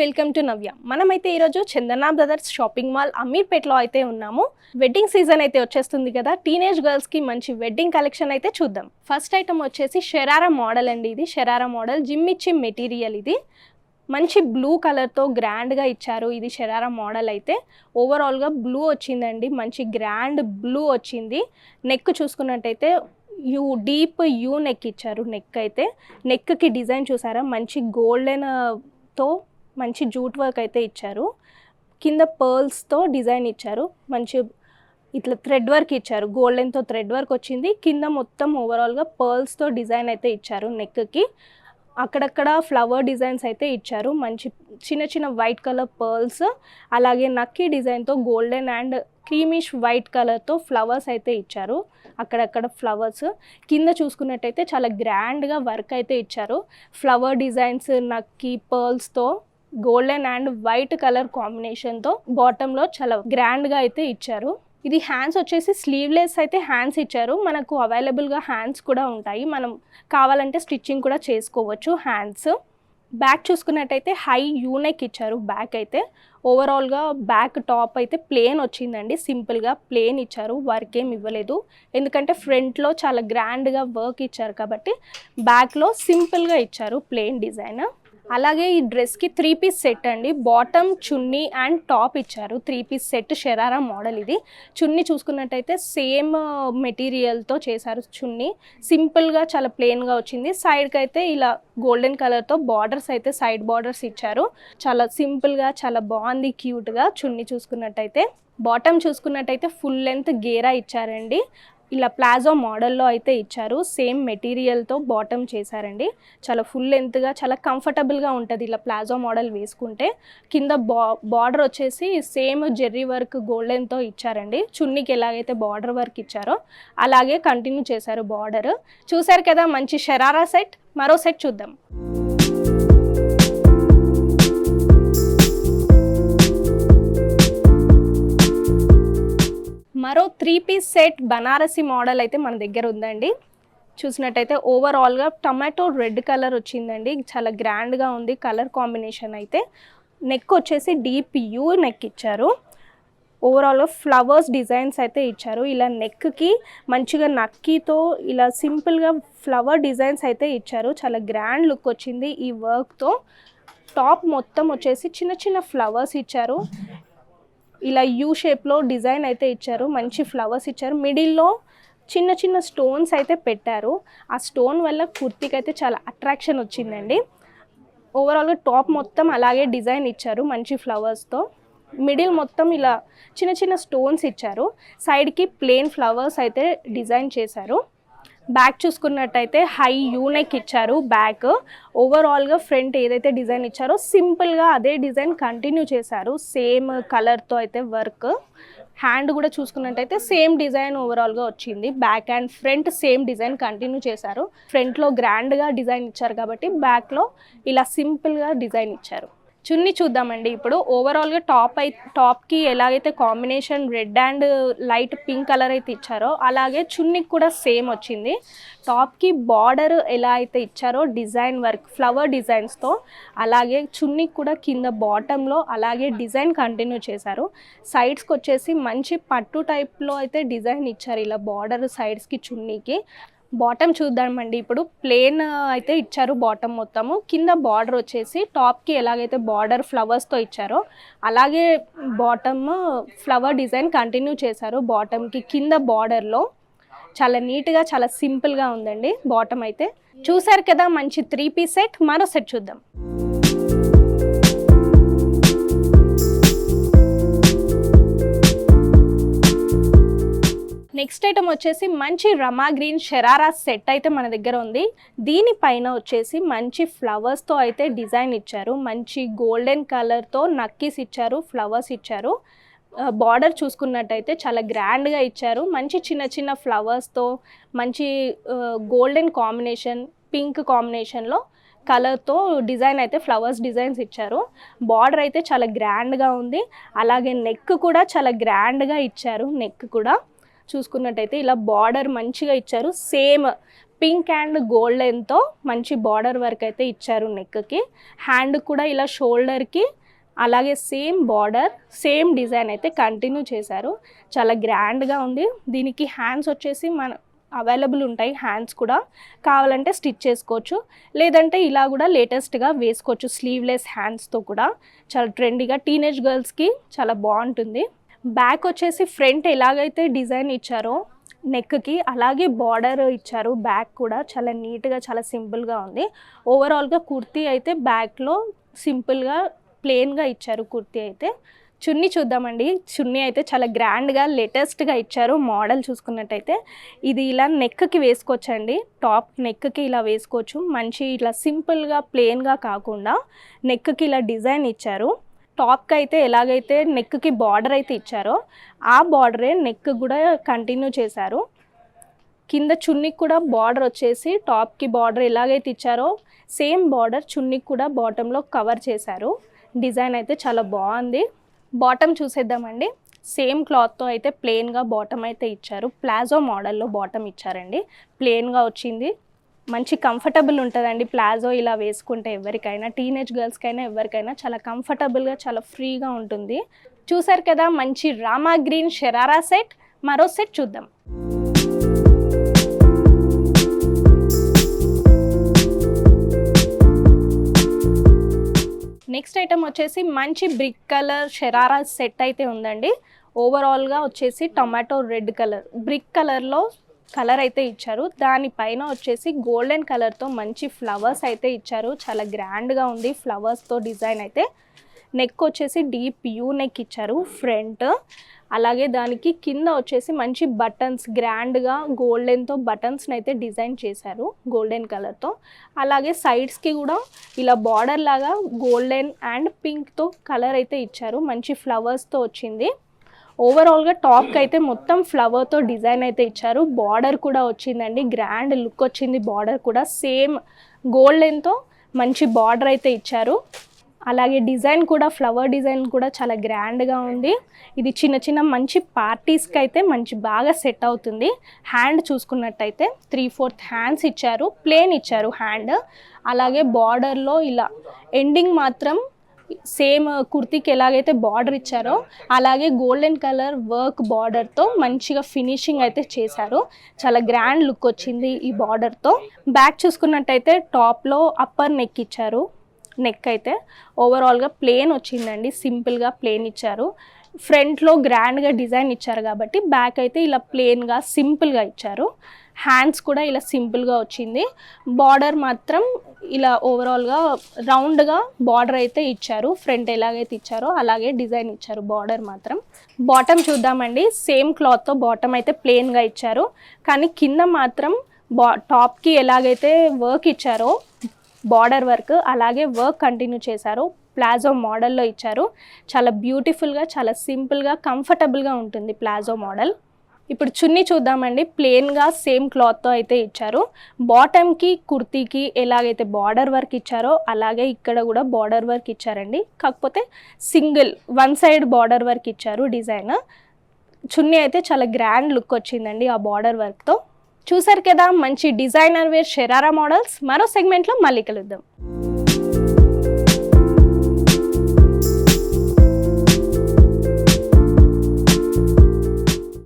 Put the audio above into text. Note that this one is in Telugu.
వెల్కమ్ టు నవ్య. మనమైతే ఈరోజు చందన బ్రదర్స్ షాపింగ్ మాల్ అమీర్పేటలో అయితే ఉన్నాము. వెడ్డింగ్ సీజన్ అయితే వచ్చేస్తుంది కదా, టీనేజ్ గర్ల్స్కి మంచి వెడ్డింగ్ కలెక్షన్ అయితే చూద్దాం. ఫస్ట్ ఐటమ్ వచ్చేసి షరారా మోడల్ అండి. ఇది షరారా మోడల్ జిమ్మిచ్చి మెటీరియల్. ఇది మంచి బ్లూ కలర్తో గ్రాండ్గా ఇచ్చారు. ఇది షరారా మోడల్ అయితే ఓవరాల్గా బ్లూ వచ్చిందండి, మంచి గ్రాండ్ బ్లూ వచ్చింది. నెక్ చూసుకున్నట్టయితే డీప్ యూ నెక్ ఇచ్చారు. నెక్ అయితే నెక్కి డిజైన్ చూసారా, మంచి గోల్డెన్తో మంచి జూట్ వర్క్ అయితే ఇచ్చారు. కింద పర్ల్స్తో డిజైన్ ఇచ్చారు. మంచి ఇట్లా థ్రెడ్ వర్క్ ఇచ్చారు, గోల్డెన్తో థ్రెడ్ వర్క్ వచ్చింది. కింద మొత్తం ఓవరాల్గా పర్ల్స్తో డిజైన్ అయితే ఇచ్చారు. నెక్కి అక్కడక్కడ ఫ్లవర్ డిజైన్స్ అయితే ఇచ్చారు. మంచి చిన్న చిన్న వైట్ కలర్ పర్ల్స్, అలాగే నక్కీ డిజైన్తో గోల్డెన్ అండ్ క్రీమిష్ వైట్ కలర్తో ఫ్లవర్స్ అయితే ఇచ్చారు. అక్కడక్కడ ఫ్లవర్స్ కింద చూసుకున్నట్టయితే చాలా గ్రాండ్గా వర్క్ అయితే ఇచ్చారు. ఫ్లవర్ డిజైన్స్ నక్కీ పర్ల్స్తో గోల్డెన్ అండ్ వైట్ కలర్ కాంబినేషన్తో బాటంలో చాలా గ్రాండ్గా అయితే ఇచ్చారు. ఇది హ్యాండ్స్ వచ్చేసి స్లీవ్లెస్ అయితే హ్యాండ్స్ ఇచ్చారు. మనకు అవైలబుల్గా హ్యాండ్స్ కూడా ఉంటాయి, మనం కావాలంటే స్టిచ్చింగ్ కూడా చేసుకోవచ్చు హ్యాండ్స్. బ్యాక్ చూసుకున్నట్టయితే హై యూనెక్ ఇచ్చారు. బ్యాక్ అయితే ఓవరాల్గా బ్యాక్ టాప్ అయితే ప్లేన్ వచ్చిందండి, సింపుల్గా ప్లేన్ ఇచ్చారు, వర్క్ ఏం ఇవ్వలేదు. ఎందుకంటే ఫ్రంట్లో చాలా గ్రాండ్గా వర్క్ ఇచ్చారు కాబట్టి బ్యాక్లో సింపుల్గా ఇచ్చారు ప్లేన్ డిజైన్. అలాగే ఈ డ్రెస్కి 3 పీస్ సెట్ అండి. బాటమ్, చున్నీ అండ్ టాప్ ఇచ్చారు. 3 పీస్ సెట్ షరారా మోడల్. ఇది చున్నీ చూసుకున్నట్టయితే సేమ్ మెటీరియల్తో చేశారు. చున్నీ సింపుల్గా చాలా ప్లెయిన్గా వచ్చింది. సైడ్కి అయితే ఇలా గోల్డెన్ కలర్తో బార్డర్స్ అయితే సైడ్ బార్డర్స్ ఇచ్చారు. చాలా సింపుల్గా చాలా బాగుంది, క్యూట్గా. చున్నీ చూసుకున్నట్టయితే బాటమ్ చూసుకున్నట్టయితే ఫుల్ లెంత్ గేరా ఇచ్చారండి. ఇలా ప్లాజో మోడల్లో అయితే ఇచ్చారు. సేమ్ మెటీరియల్తో బాటమ్ చేశారండి. చాలా ఫుల్ లెంత్గా చాలా కంఫర్టబుల్గా ఉంటుంది ఇలా ప్లాజో మోడల్ వేసుకుంటే. కింద బార్డర్ వచ్చేసి సేమ్ జెర్రీ వర్క్ గోల్డెన్తో ఇచ్చారండి. చున్నీకి ఎలాగైతే బార్డర్ వర్క్ ఇచ్చారో అలాగే కంటిన్యూ చేశారు బార్డర్. చూశారు కదా మంచి షరారా సెట్. మరో సెట్ చూద్దాం. మరో 3 పీస్ సెట్ బనారసి మోడల్ అయితే మన దగ్గర ఉందండి. చూసినట్టయితే ఓవరాల్గా టమాటో రెడ్ కలర్ వచ్చిందండి. చాలా గ్రాండ్గా ఉంది కలర్ కాంబినేషన్ అయితే. నెక్ వచ్చేసి డీప్ యూ నెక్ ఇచ్చారు. ఓవరాల్గా ఫ్లవర్స్ డిజైన్స్ అయితే ఇచ్చారు. ఇలా నెక్కి మంచిగా నక్కీతో ఇలా సింపుల్గా ఫ్లవర్ డిజైన్స్ అయితే ఇచ్చారు. చాలా గ్రాండ్ లుక్ వచ్చింది ఈ వర్క్తో. టాప్ మొత్తం వచ్చేసి చిన్న చిన్న ఫ్లవర్స్ ఇచ్చారు. ఇలా యూ షేప్లో డిజైన్ అయితే ఇచ్చారు. మంచి ఫ్లవర్స్ ఇచ్చారు. మిడిల్లో చిన్న చిన్న స్టోన్స్ అయితే పెట్టారు. ఆ స్టోన్ వల్ల కుర్తీకి అయితే చాలా అట్రాక్షన్ వచ్చిందండి. ఓవరాల్గా టాప్ మొత్తం అలాగే డిజైన్ ఇచ్చారు మంచి ఫ్లవర్స్తో. మిడిల్ మొత్తం ఇలా చిన్న చిన్న స్టోన్స్ ఇచ్చారు. సైడ్కి ప్లెయిన్ ఫ్లవర్స్ అయితే డిజైన్ చేశారు. బ్యాక్ చూసుకున్నట్టయితే హై యూనెక్ ఇచ్చారు. బ్యాక్ ఓవరాల్గా ఫ్రంట్ ఏదైతే డిజైన్ ఇచ్చారో సింపుల్గా అదే డిజైన్ కంటిన్యూ చేశారు. సేమ్ కలర్తో అయితే వర్క్. హ్యాండ్ కూడా చూసుకున్నట్టయితే సేమ్ డిజైన్ ఓవరాల్గా వచ్చింది. Back and front same design continue చేశారు. ఫ్రంట్లో గ్రాండ్గా డిజైన్ ఇచ్చారు కాబట్టి బ్యాక్లో ఇలా సింపుల్గా డిజైన్ ఇచ్చారు. చున్నీ చూద్దామండి ఇప్పుడు. ఓవరాల్గా టాప్కి ఎలాగైతే combination red and light pink colour అయితే ఇచ్చారో అలాగే చున్నీకి కూడా సేమ్ వచ్చింది. టాప్కి బార్డర్ ఎలా అయితే ఇచ్చారో డిజైన్ వర్క్ ఫ్లవర్ డిజైన్స్తో అలాగే చున్నీకి కూడా కింద బాటంలో అలాగే డిజైన్ కంటిన్యూ చేశారు. సైడ్స్కి వచ్చేసి మంచి పట్టు టైప్లో అయితే డిజైన్ ఇచ్చారు ఇలా బార్డర్ సైడ్స్కి చున్నీకి. బాటమ్ చూద్దామండి ఇప్పుడు. ప్లేన్ అయితే ఇచ్చారు బాటమ్ మొత్తము. కింద బార్డర్ వచ్చేసి టాప్కి ఎలాగైతే బార్డర్ ఫ్లవర్స్తో ఇచ్చారో అలాగే బాటమ్ ఫ్లవర్ డిజైన్ కంటిన్యూ చేశారు. బాటమ్కి కింద బార్డర్లో చాలా నీట్గా చాలా సింపుల్గా ఉందండి బాటమ్ అయితే. చూసారు కదా మంచి 3 పీస్ సెట్. మరో సెట్ చూద్దాం. నెక్స్ట్ ఐటమ్ వచ్చేసి మంచి రమా గ్రీన్ షరారా సెట్ అయితే మన దగ్గర ఉంది. దీనిపైన వచ్చేసి మంచి ఫ్లవర్స్తో అయితే డిజైన్ ఇచ్చారు. మంచి గోల్డెన్ కలర్తో నక్కీస్ ఇచ్చారు, ఫ్లవర్స్ ఇచ్చారు. బార్డర్ చూసుకున్నట్టయితే చాలా గ్రాండ్గా ఇచ్చారు. మంచి చిన్న చిన్న ఫ్లవర్స్తో మంచి గోల్డెన్ కాంబినేషన్ పింక్ కాంబినేషన్లో కలర్తో డిజైన్ అయితే ఫ్లవర్స్ డిజైన్స్ ఇచ్చారు. బార్డర్ అయితే చాలా గ్రాండ్గా ఉంది. అలాగే నెక్ కూడా చాలా గ్రాండ్గా ఇచ్చారు. నెక్ కూడా చూసుకున్నట్టయితే ఇలా బార్డర్ మంచిగా ఇచ్చారు. సేమ్ పింక్ అండ్ గోల్డెన్తో మంచి బార్డర్ వర్క్ అయితే ఇచ్చారు నెక్కి. హ్యాండ్ కూడా ఇలా షోల్డర్కి అలాగే సేమ్ బార్డర్ సేమ్ డిజైన్ అయితే కంటిన్యూ చేశారు. చాలా గ్రాండ్గా ఉంది. దీనికి హ్యాండ్స్ వచ్చేసి అవైలబుల్ ఉంటాయి. హ్యాండ్స్ కూడా కావాలంటే స్టిచ్ చేసుకోవచ్చు, లేదంటే ఇలా కూడా లేటెస్ట్గా వేసుకోవచ్చు స్లీవ్లెస్ హ్యాండ్స్తో కూడా. చాలా ట్రెండీగా టీనేజ్ గర్ల్స్కి చాలా బాగుంటుంది. బ్యాక్ వచ్చేసి ఫ్రంట్ ఎలాగైతే డిజైన్ ఇచ్చారో నెక్కి అలాగే బార్డర్ ఇచ్చారు. బ్యాక్ కూడా చాలా నీట్గా చాలా సింపుల్గా ఉంది. ఓవరాల్గా కుర్తీ అయితే బ్యాక్లో సింపుల్గా ప్లెయిన్గా ఇచ్చారు కుర్తీ అయితే. చున్నీ చూద్దామండి. చున్నీ అయితే చాలా గ్రాండ్గా లేటెస్ట్గా ఇచ్చారు. మోడల్ చూసుకున్నట్టయితే ఇది ఇలా నెక్కి వేసుకోవచ్చండి. టాప్ నెక్కి ఇలా వేసుకోవచ్చు. మంచి ఇట్లా సింపుల్గా ప్లెయిన్గా కాకుండా నెక్కి ఇలా డిజైన్ ఇచ్చారు. టాప్కి అయితే ఎలాగైతే నెక్కి బార్డర్ అయితే ఇచ్చారో ఆ బార్డరే నెక్ కూడా కంటిన్యూ చేశారు. కింద చున్నీకి కూడా బార్డర్ వచ్చేసి టాప్కి బార్డర్ ఎలాగైతే ఇచ్చారో సేమ్ బార్డర్ చున్నీకి కూడా బాటంలో కవర్ చేశారు. డిజైన్ అయితే చాలా బాగుంది. బాటమ్ చూసేద్దామండి. సేమ్ క్లాత్తో అయితే ప్లెయిన్గా బాటమ్ అయితే ఇచ్చారు. ప్లాజో మోడల్లో బాటమ్ ఇచ్చారండి. ప్లెయిన్గా వచ్చింది. మంచి కంఫర్టబుల్ ఉంటుందండి ప్లాజో ఇలా వేసుకుంటే. ఎవరికైనా టీనేజ్ గర్ల్స్కైనా ఎవరికైనా చాలా కంఫర్టబుల్గా చాలా ఫ్రీగా ఉంటుంది. చూసారు కదా మంచి రామా గ్రీన్ షరారా సెట్. మరో సెట్ చూద్దాం. నెక్స్ట్ ఐటమ్ వచ్చేసి మంచి బ్రిక్ కలర్ షరారా సెట్ అయితే ఉందండి. ఓవరాల్గా వచ్చేసి టొమాటో రెడ్ కలర్ బ్రిక్ కలర్లో కలర్ అయితే ఇచ్చారు. దానిపైన వచ్చేసి గోల్డెన్ కలర్తో మంచి ఫ్లవర్స్ అయితే ఇచ్చారు. చాలా గ్రాండ్గా ఉంది ఫ్లవర్స్తో డిజైన్ అయితే. నెక్ వచ్చేసి డీప్ యూ నెక్ ఇచ్చారు ఫ్రంట్. అలాగే దానికి కింద వచ్చేసి మంచి బటన్స్ గ్రాండ్గా గోల్డెన్తో బటన్స్ని అయితే డిజైన్ చేశారు గోల్డెన్ కలర్తో. అలాగే సైడ్స్కి కూడా ఇలా బార్డర్ లాగా గోల్డెన్ అండ్ పింక్తో కలర్ అయితే ఇచ్చారు. మంచి ఫ్లవర్స్తో వచ్చింది. ఓవరాల్గా టాప్కి అయితే మొత్తం ఫ్లవర్తో డిజైన్ అయితే ఇచ్చారు. బార్డర్ కూడా వచ్చిందండి. గ్రాండ్ లుక్ వచ్చింది. బార్డర్ కూడా సేమ్ గోల్డెన్తో మంచి బార్డర్ అయితే ఇచ్చారు. అలాగే డిజైన్ కూడా ఫ్లవర్ డిజైన్ కూడా చాలా గ్రాండ్గా ఉంది. ఇది చిన్న చిన్న మంచి పార్టీస్కి అయితే మంచి బాగా సెట్ అవుతుంది. హ్యాండ్ చూసుకున్నట్టయితే 3/4 హ్యాండ్స్ ఇచ్చారు. ప్లేన్ ఇచ్చారు హ్యాండ్. అలాగే బార్డర్లో ఇలా ఎండింగ్ మాత్రం సేమ్ కుర్తీకి ఎలాగైతే బార్డర్ ఇచ్చారో అలాగే గోల్డెన్ కలర్ వర్క్ బార్డర్తో మంచిగా ఫినిషింగ్ అయితే చేశారు. చాలా గ్రాండ్ లుక్ వచ్చింది ఈ బార్డర్తో. బ్యాక్ చూసుకున్నట్టయితే టాప్లో అప్పర్ నెక్ ఇచ్చారు. నెక్ అయితే ఓవరాల్గా ప్లేన్ వచ్చిందండి. సింపుల్గా ప్లేన్ ఇచ్చారు. ఫ్రంట్లో గ్రాండ్గా డిజైన్ ఇచ్చారు కాబట్టి బ్యాక్ అయితే ఇలా ప్లేన్గా సింపుల్గా ఇచ్చారు. హ్యాండ్స్ కూడా ఇలా సింపుల్గా వచ్చింది. బార్డర్ మాత్రం ఇలా ఓవరాల్గా రౌండ్గా బార్డర్ అయితే ఇచ్చారు. ఫ్రంట్ ఎలాగైతే ఇచ్చారో అలాగే డిజైన్ ఇచ్చారు. బార్డర్ మాత్రం. బాటమ్ చూద్దామండి. సేమ్ క్లాత్తో బాటమ్ అయితే ప్లేన్గా ఇచ్చారు. కానీ కింద మాత్రం టాప్కి ఎలాగైతే వర్క్ ఇచ్చారో బార్డర్ వర్క్ అలాగే వర్క్ కంటిన్యూ చేశారు. ప్లాజో మోడల్లో ఇచ్చారు. చాలా బ్యూటిఫుల్గా చాలా సింపుల్గా కంఫర్టబుల్గా ఉంటుంది ప్లాజో మోడల్. ఇప్పుడు చున్నీ చూద్దామండి. ప్లెయిన్గా సేమ్ క్లాత్తో అయితే ఇచ్చారు. బాటమ్కి కుర్తీకి ఎలాగైతే బార్డర్ వర్క్ ఇచ్చారో అలాగే ఇక్కడ కూడా బార్డర్ వర్క్ ఇచ్చారండి. కాకపోతే single one side border work ఇచ్చారు డిజైన్. చున్నీ అయితే చాలా గ్రాండ్ లుక్ వచ్చిందండి ఆ బార్డర్ వర్క్తో. చూసారు కదా మంచి డిజైనర్ వేర్ షరారా మోడల్స్. మరో సెగ్మెంట్లో మళ్ళీ కలుద్దాం.